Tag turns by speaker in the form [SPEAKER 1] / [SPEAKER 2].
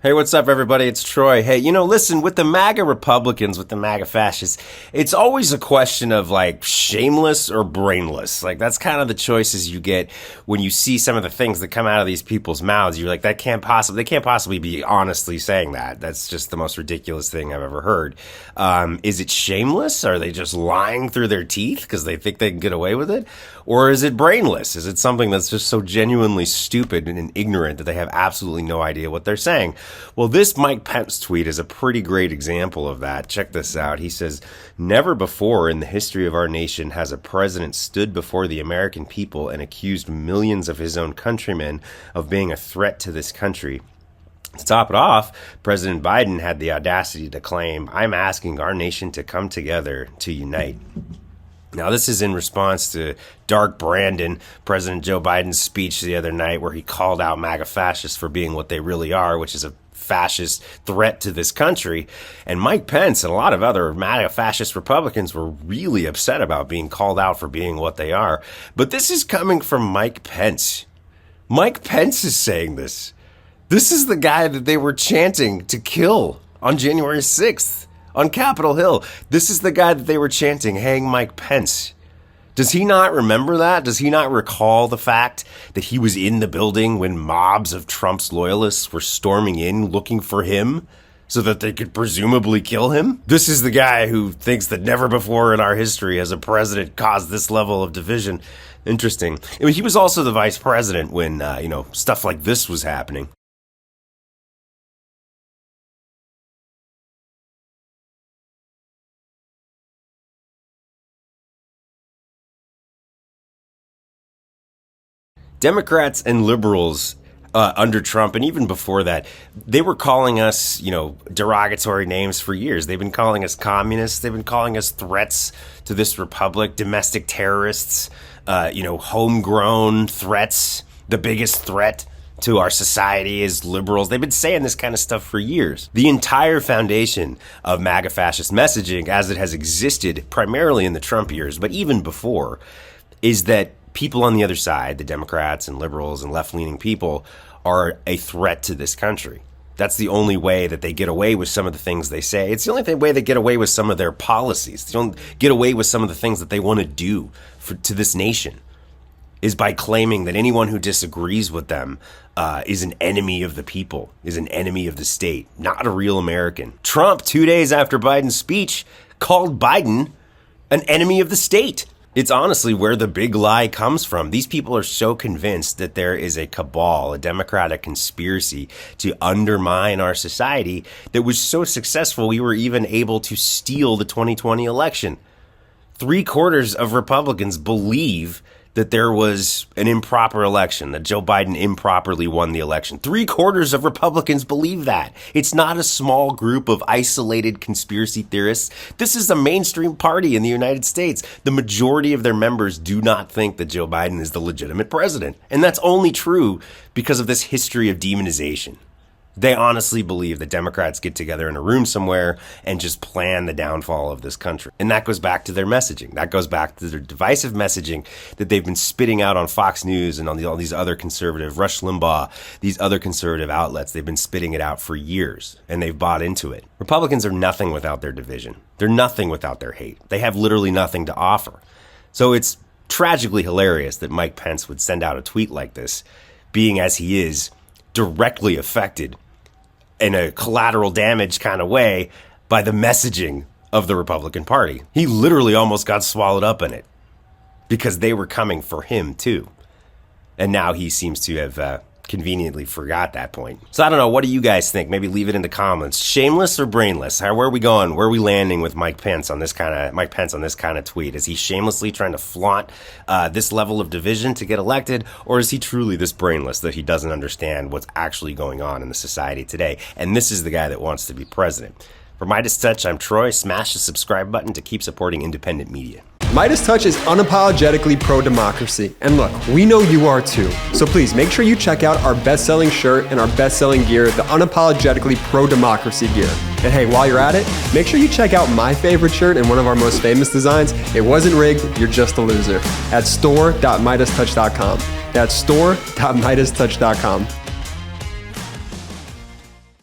[SPEAKER 1] Hey, what's up, everybody? It's Troy. Hey, listen, with the MAGA Republicans, with the MAGA fascists, it's always a question of, shameless or brainless. That's kind of the choices you get when you see some of the things that come out of these people's mouths. You're like, they can't possibly be honestly saying that. That's just the most ridiculous thing I've ever heard. Is it shameless? Are they just lying through their teeth because they think they can get away with it? Or is it brainless? Is it something that's just so genuinely stupid and ignorant that they have absolutely no idea what they're saying? Well, this Mike Pence tweet is a pretty great example of that. Check this out. He says, "Never before in the history of our nation has a president stood before the American people and accused millions of his own countrymen of being a threat to this country. To top it off, President Biden had the audacity to claim, 'I'm asking our nation to come together to unite.'" Now, this is in response to Dark Brandon, President Joe Biden's speech the other night, where he called out MAGA fascists for being what they really are, which is a fascist threat to this country. And Mike Pence and a lot of other MAGA fascist Republicans were really upset about being called out for being what they are. But this is coming from Mike Pence. Mike Pence is saying this. This is the guy that they were chanting to kill on January 6th. On Capitol Hill. This is the guy that they were chanting, "Hang Mike Pence." Does he not remember that? Does he not recall the fact that he was in the building when mobs of Trump's loyalists were storming in looking for him so that they could presumably kill him? This is the guy who thinks that never before in our history has a president caused this level of division. Interesting. I mean, he was also the vice president when, stuff like this was happening. Democrats and liberals under Trump, and even before that, they were calling us, derogatory names for years. They've been calling us communists. They've been calling us threats to this republic, domestic terrorists, homegrown threats. The biggest threat to our society is liberals. They've been saying this kind of stuff for years. The entire foundation of MAGA fascist messaging, as it has existed primarily in the Trump years, but even before, is that people on the other side, the Democrats and liberals and left-leaning people, are a threat to this country. That's the only way that they get away with some of the things they say. It's the only way they get away with some of their policies. They don't get away with some of the things that they want to do to this nation, is by claiming that anyone who disagrees with them is an enemy of the people, is an enemy of the state, not a real American. Trump, 2 days after Biden's speech, called Biden an enemy of the state. It's honestly where the big lie comes from. These people are so convinced that there is a cabal, a democratic conspiracy to undermine our society that was so successful we were even able to steal the 2020 election. 3/4 of Republicans believe that there was an improper election, that Joe Biden improperly won the election. 3/4 of Republicans believe that. It's not a small group of isolated conspiracy theorists. This is a mainstream party in the United States. The majority of their members do not think that Joe Biden is the legitimate president. And that's only true because of this history of demonization. They honestly believe that Democrats get together in a room somewhere and just plan the downfall of this country. And that goes back to their messaging. That goes back to their divisive messaging that they've been spitting out on Fox News and on all these other conservative, Rush Limbaugh, these other conservative outlets. They've been spitting it out for years, and they've bought into it. Republicans are nothing without their division. They're nothing without their hate. They have literally nothing to offer. So it's tragically hilarious that Mike Pence would send out a tweet like this, being as he is directly affected in a collateral damage kind of way by the messaging of the Republican Party. He literally almost got swallowed up in it because they were coming for him too. And now he seems to have conveniently forgot that point. So I don't know. What do you guys think? Maybe leave it in the comments. Shameless or brainless? Where are we going? Where are we landing with Mike Pence on this kind of tweet? Is he shamelessly trying to flaunt this level of division to get elected, or is he truly this brainless that he doesn't understand what's actually going on in the society today? And this is the guy that wants to be president. For MeidasTouch, I'm Troy. Smash the subscribe button to keep supporting independent media.
[SPEAKER 2] MeidasTouch is unapologetically pro-democracy, and look, we know you are too. So please make sure you check out our best-selling shirt and our best-selling gear, the unapologetically pro-democracy gear. And hey, while you're at it, make sure you check out my favorite shirt and one of our most famous designs. It wasn't rigged, you're just a loser. At store.meidastouch.com. That's store.meidastouch.com.